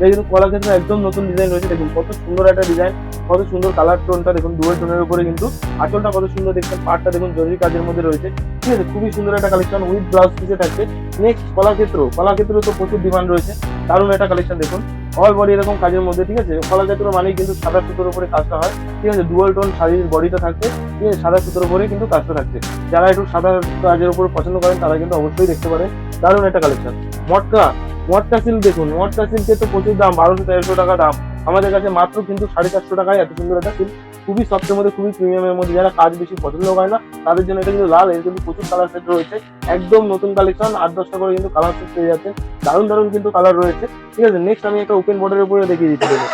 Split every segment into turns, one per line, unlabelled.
এটা কিন্তু কলাক্ষেত্রে একদম নতুন ডিজাইন রয়েছে। দেখুন কত সুন্দর একটা ডিজাইন, কত সুন্দর কালার টোনটা দেখুন, ডুয়াল টোনের উপরে কিন্তু আঁচলটা কত সুন্দর দেখছেন, পাটটা দেখুন জরি কাজের মধ্যে রয়েছে। ঠিক আছে, খুবই সুন্দর একটা কালেকশন উইথ ব্লাউজ পিসে থাকছে। নেক্সট কলাক্ষেত্র তো প্রচুর ডিমান্ড রয়েছে, দারুণ একটা কালেকশন দেখুন, অল বডি এরকম কাজের মধ্যে। ঠিক আছে, কলাক্ষেত্র মানেই কিন্তু সাদা সুতোর উপরে কাজটা হয়। ঠিক আছে, ডুয়াল টোন শাড়ির বডিটা থাকছে, ঠিক আছে, সাদা সুতোর উপরে কিন্তু কাজটা থাকছে। যারা একটু সাদা কাজের উপর পছন্দ করেন তারা কিন্তু অবশ্যই দেখতে পারেন, দারুণ একটা কালেকশন। মটকা মটকা সিল্ক দেখুন, মটকা সিল্কের তো প্রচুর দাম, 1200-1300 টাকা দাম। আমাদের কাছে মাত্র কিন্তু 450 টাকায় এত সুন্দর একটা সিল্ক, খুবই সফটের মধ্যে, খুবই প্রিমিয়ামের মধ্যে। যারা কাজ বেশি পছন্দ করে না তাদের জন্য এটা কিন্তু লাল, এর কিন্তু প্রচুর কালার সেট রয়েছে, একদম নতুন কালেকশন, 8-10টা করে কিন্তু কালার সেট পেয়ে যাচ্ছেন, দারুণ দারুণ কিন্তু কালার রয়েছে। ঠিক আছে, নেক্সট আমি একটা ওপেন বর্ডারের উপরে দেখিয়ে দিচ্ছি, দেখুন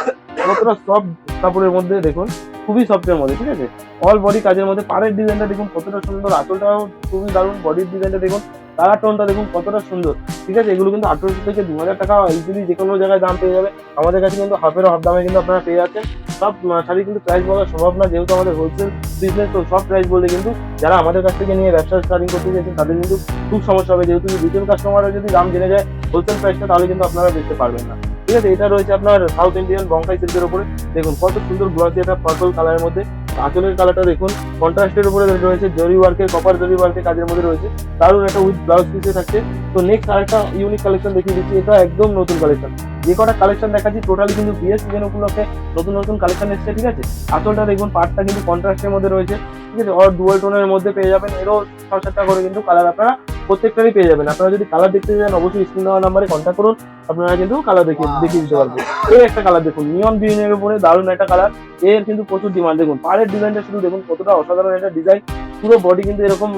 কতটা সফট কাপড়ের মধ্যে, দেখুন খুবই সফটের মধ্যে। ঠিক আছে, অল বডি কাজের মধ্যে, পাড়ের ডিজাইনটা দেখুন কতটা সুন্দর, আঁচলটাও খুবই দারুণ, বডির ডিজাইনটা দেখুন, কালার টোনটা দেখুন কতটা সুন্দর। ঠিক আছে, এগুলো কিন্তু 1800 থেকে 2000 টাকা ইজিলি যে কোনো জায়গায় দাম পেয়ে যাবে। আমাদের কাছে কিন্তু হাফ দামে কিন্তু আপনারা পেয়ে যাচ্ছেন। সব শাড়ি কিন্তু প্রাইস বলা সম্ভব না, যেহেতু আমাদের হোলসেল বিজনেস, তো সব প্রাইস বললে কিন্তু যারা আমাদের কাছ থেকে নিয়ে ব্যবসা স্টার্টিং করতে চাইছেন তাদের কিন্তু খুব সমস্যা হবে, যেহেতু রিটেল কাস্টমাররা যদি দাম জেনে যায় হোলসেল প্রাইসটা, তাহলে কিন্তু আপনারা বেচতে পারবেন না। ঠিক আছে, এটা রয়েছে আপনার সাউথ ইন্ডিয়ান বঙ্কাই সিল্কের উপরে, দেখুন কত সুন্দর গ্লসি একটা পার্পল কালারের মধ্যে। আঁচলের কালারটা দেখুন কন্ট্রাস্টের উপরে রয়েছে, জরি ওয়ার্কের, কপার জরি ওয়ার্কের কাজের মধ্যে রয়েছে, দারুণ একটা উইথ ব্লাউজ পিসে থাকছে। তো নেক্সট আরেকটা ইউনিক কালেকশন দেখিয়ে দিচ্ছি, এটা একদম নতুন কালেকশন। যে কটা কালেকশন দেখাচ্ছি টোটালি কিন্তু বিয়ের সিজন উপলক্ষে নতুন নতুন কালেকশন এসছে। ঠিক আছে, আঁচলটা দেখুন, পাটটা কিন্তু কন্ট্রাস্টের মধ্যে রয়েছে। ঠিক আছে, আর ডুয়াল টোনের মধ্যে পেয়ে যাবেন, এরও 6-7টা করে কিন্তু কালার আপনারা প্রত্যেকটারই পেয়ে যাবেন। আপনারা যদি কালার দেখতে চান অবশ্যই স্ক্রিন দেওয়া নাম্বারে কন্ট্যাক্ট করুন, আপনারা কিন্তু কালার দেখিয়ে দিতে পারবো। এই একটা কালার দেখুন, নিয়ন গ্রিনের উপরে দারুণ একটা কালার, এর কিন্তু প্রচুর ডিমান্ড। দেখুন পাড়ের ডিজাইনটা শুধু দেখুন কতটা অসাধারণ একটা ডিজাইন, পুরো বডি কিন্তু এরকম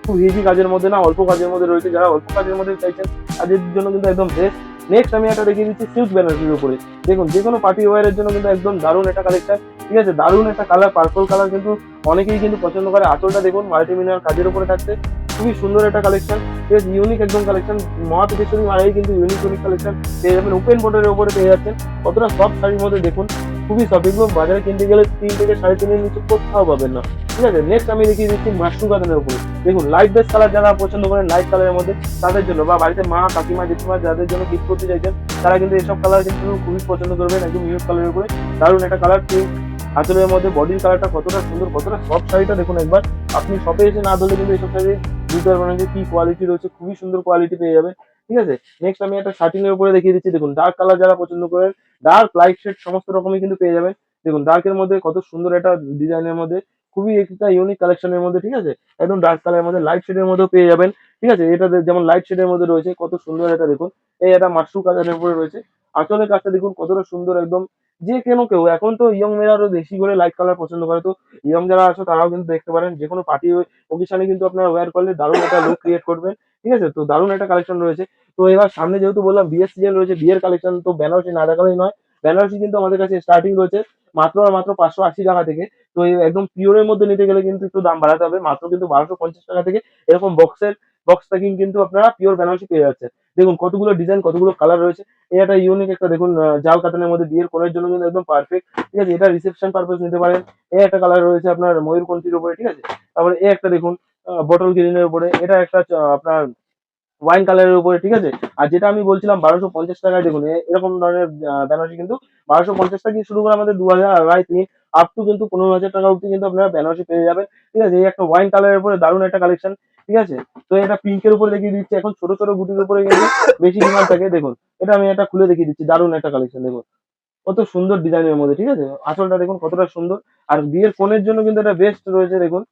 খুব হেভি কাজের মধ্যে না, অল্প কাজের মধ্যে রয়েছে। যারা অল্প কাজের মধ্যে চাইছেন তাদের জন্য কিন্তু একদম বেস্ট। নেক্সট আমি একটা দেখিয়ে দিচ্ছি সিল্ক বেনারসির উপরে, দেখুন যে কোনো পার্টি ওয়ারের জন্য কিন্তু একদম দারুণ একটা কালেকশন। ঠিক আছে, দারুণ একটা কালার, পার্পল কালার কিন্তু অনেকেই কিন্তু পছন্দ করে। আঁচলটা দেখুন মাল্টিমিনার কাজের উপরে থাকছে, খুবই সুন্দর একটা কালেকশন। ঠিক আছে, ইউনিক একদম কালেকশন, মহাপিতেশ্বরী মায়ের কিন্তু ইউনিক কালেকশন পেয়ে যাবেন, ওপেন বোর্ডের উপরে পেয়ে যাচ্ছেন। কতটা সফট শাড়ির মধ্যে দেখুন, খুবই সফট, এগুলো বাজারে কিনতে গেলে 3 থেকে 3.5-এর নিচে কোথাও পাবেন না। ঠিক আছে, নেক্সট আমি দেখিয়ে দিচ্ছি মাশরুম কাতানের উপরে, দেখুন লাইট বেস কালার, যারা পছন্দ করেন লাইট কালারের মধ্যে তাদের জন্য, বা বাড়িতে মা কাকিমা জেঠিমা যাদের জন্য গিফট করতে চাইছেন তারা কিন্তু এসব কালার কিন্তু খুবই পছন্দ করবেন, একদম ইউনিক কালারের উপরে দারুণ একটা কালার। পিঙ্ক আঁচলের মধ্যে, বডির কালারটা কতটা সুন্দর, কতটা সফট শাড়িটা দেখুন একবার, আপনি শপে এসে না ধরলে কিন্তু এইসব শাড়ি বুঝতে পারবেন যে কি কোয়ালিটি রয়েছে, খুবই সুন্দর কোয়ালিটি পেয়ে যাবেন। ঠিক আছে, নেক্সট আমি একটা শার্টিনের উপরে দেখিয়ে দিচ্ছি, দেখুন ডার্ক কালার যারা পছন্দ করেন, ডার্ক লাইট শেড সমস্ত রকমই কিন্তু পেয়ে যাবেন। দেখুন ডার্কের মধ্যে কত সুন্দর একটা ডিজাইনের মধ্যে, খুবই একটা ইউনিক কালেকশনের মধ্যে। ঠিক আছে, একদম ডার্ক কালারের মধ্যে লাইট শেডের মধ্যেও পেয়ে যাবেন। ঠিক আছে, এটা যেমন লাইট শেডের মধ্যে রয়েছে, কত সুন্দর এটা দেখুন, এই একটা মাশরুম কালারের উপরে রয়েছে। আঁচলের কাজটা দেখুন কতটা সুন্দর, একদম যে কেউ এখন তো ইয়ং মেয়েরা আরো বেশি করে লাইট কালার পছন্দ করে, তো ইয়ং যারা আছো তারাও কিন্তু দেখতে পারেন, যে কোনো পার্টি ওকেশনে কিন্তু আপনারা ওয়্যার করলে দারুণ একটা লুক ক্রিয়েট করবেন। ঠিক আছে, তো দারুণ একটা কালেকশন রয়েছে। তো এবার সামনে যেহেতু বললাম বিয়ের সিজন রয়েছে, বিয়ের কালেকশন, তো বেনারসি না দেখালেই নয়। বেনারসি কিন্তু আমাদের কাছে স্টার্টিং রয়েছে মাত্র আর মাত্র 580 টাকা থেকে। তো এই একদম পিওরের মধ্যে নিতে গেলে কিন্তু একটু দাম বাড়াতে হবে, মাত্র কিন্তু 1250 টাকা থেকে এরকম বক্স প্যাকিং কিন্তু আপনারা পিওর বেনারসি পেয়ে যাচ্ছেন। দেখুন কতগুলো ডিজাইন, কতগুলো কালার রয়েছে। এই একটা ইউনিক একটা দেখুন, জাল কাতানের মধ্যে বিয়ের কোণের জন্য কিন্তু একদম পারফেক্ট। ঠিক আছে, এটা রিসেপশন পারপাস নিতে পারেন। এই একটা কালার রয়েছে আপনার ময়ূরকণ্ঠীর উপরে। ঠিক আছে, তারপরে এই একটা দেখুন বটল গ্রিনের উপরে, এটা একটা আপনার ওয়াইন কালারের উপরে। ঠিক আছে, আর যেটা আমি বলছিলাম 1250 টাকায়, দেখুন এরকম ধরনের বেনারসি কিন্তু 1250 টাকা দিয়ে শুরু করে আমাদের 2000, 2,500, 3 আপ টু কিন্তু 15,000 টাকা অব্দি কিন্তু আপনারা বেনারসি পেয়ে যাবেন। ঠিক আছে, এই একটা ওয়াইন কালারের উপরে দারুণ একটা কালেকশন। ঠিক আছে, তো এটা পিঙ্কের উপরে দেখিয়ে দিচ্ছি, এখন ছোট ছোট গুটির উপরে কিন্তু বেশি ডিমান্ড থাকে। দেখুন এটা আমি একটা খুলে দেখিয়ে দিচ্ছি, দারুণ একটা কালেকশন দেখুন, কত সুন্দর ডিজাইনের মধ্যে। ঠিক আছে, আঁচলটা দেখুন কতটা সুন্দর, আর বিয়ের কোণের জন্য কিন্তু এটা বেস্ট রয়েছে। দেখুন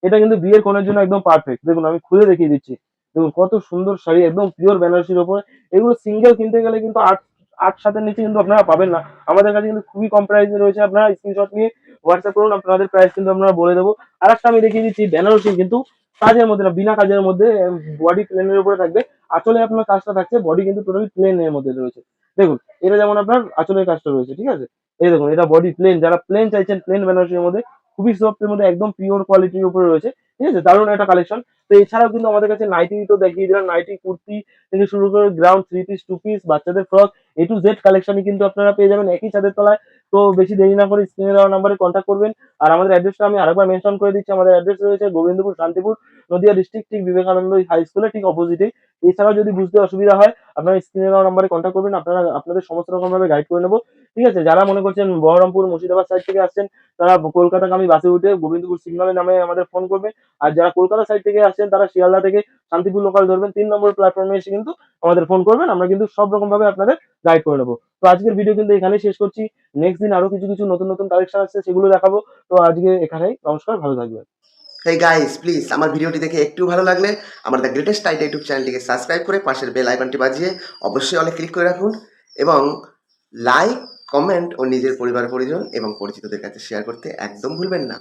এটা কিন্তু বিয়ের কোণের জন্য একদম পারফেক্ট, দেখুন আমি খুলে দেখিয়ে দিচ্ছি, দেখুন কত সুন্দর শাড়ি, একদম পিওর বেনারসির ওপরে। এগুলো সিঙ্গেল কিনতে গেলে কিন্তু 8-7-এর নিচে কিন্তু আপনারা পাবেন না, আমাদের কাছে কিন্তু খুবই কম প্রাইসে রয়েছে। আপনারা স্ক্রিনশট নিয়ে হোয়াটসঅ্যাপ করুন, আপনাদের প্রাইস কিন্তু আমরা বলে দেবো। আর একটা আমি দেখিয়ে দিচ্ছি বেনারসি, কিন্তু কাজের মধ্যে না, বিনা কাজের মধ্যে, বডি প্লেনের উপরে থাকবে, আঁচলে আপনার কাজটা থাকছে, বডি কিন্তু টোটালি প্লেনের মধ্যে রয়েছে। দেখুন এটা যেমন আপনার আঁচলের কাজটা রয়েছে। ঠিক আছে, এই দেখুন এটা বডি প্লেন, যারা প্লেন চাইছেন, প্লেন বেনারসির মধ্যে খুবই সফটের মধ্যে, একদম পিওর কোয়ালিটির উপরে রয়েছে। ঠিক আছে, দারুণ একটা কালেকশন। তো এছাড়াও কিন্তু আমাদের কাছে নাইটি তো দেখিয়ে দিলাম, নাইটি কুর্তি থেকে শুরু করে গ্রাউন্ড 3 পিস 2 পিস বাচ্চাদের ফ্রক, A to Z কালেকশনই কিন্তু আপনারা পেয়ে যাবেন একই ছাদের তলায়। তো বেশি দেরি না করে স্ক্রিনে দেওয়া নাম্বারে কন্ট্যাক্ট করবেন। আর আমাদের অ্যাড্রেসটা আমি আরেকবার মেনশন করে দিচ্ছি। আমাদের অ্যাড্রেস রয়েছে গোবিন্দপুর শান্তিপুর, নদিয়া ডিস্ট্রিক্ট, ঠিক বিবেকানন্দ হাই স্কুলের ঠিক অপোজিটেই। এছাড়াও যদি বুঝতে অসুবিধা হয় আপনারা স্ক্রিনে দেওয়া নাম্বারে কন্ট্যাক্ট করবেন, আপনারা আপনাদের সমস্ত রকমভাবে গাইড করে নেবো। ঠিক আছে? যারা মনে করছেন বহরমপুর, মুর্শিদাবাদ সাইড থেকে আসছেন তারা কলকাতাগামী বাসে উঠে গোবিন্দপুর সিগন্যালে নামে আমাদের ফোন করবেন। আর যারা কলকাতা সাইড থেকে আসছেন তারা শিয়ালদা থেকে শান্তিপুর লোকাল ধরবেন, ৩ নম্বর প্ল্যাটফর্মে এসে কিন্তু আমাদের ফোন করবেন। আমরা কিন্তু সব রকমভাবে আপনাদের গাইড করে নেবো। তো আজকের ভিডিও কিন্তু এখানেই শেষ করছি। নেক্সট দিন আরো কিছু নতুন কালেকশন আসছে, সেগুলো দেখাবো। তো আজকে এখানেই। নমস্কার, ভালো থাকবেন।
হেই গাইস, প্লিজ আমার ভিডিওটি দেখে একটু ভালো লাগলে আমার দ্য গ্রেটেস্ট টাইট ইউটিউব চ্যানেলটিকে সাবস্ক্রাইব করে পাশের বেল আইকনটি বাজিয়ে অবশ্যই অনেক ক্লিক করে রাখুন এবং লাইক, কমেন্ট ও নিজের পরিবার পরিজন এবং পরিচিতদের কাছে শেয়ার করতে একদম ভুলবেন না।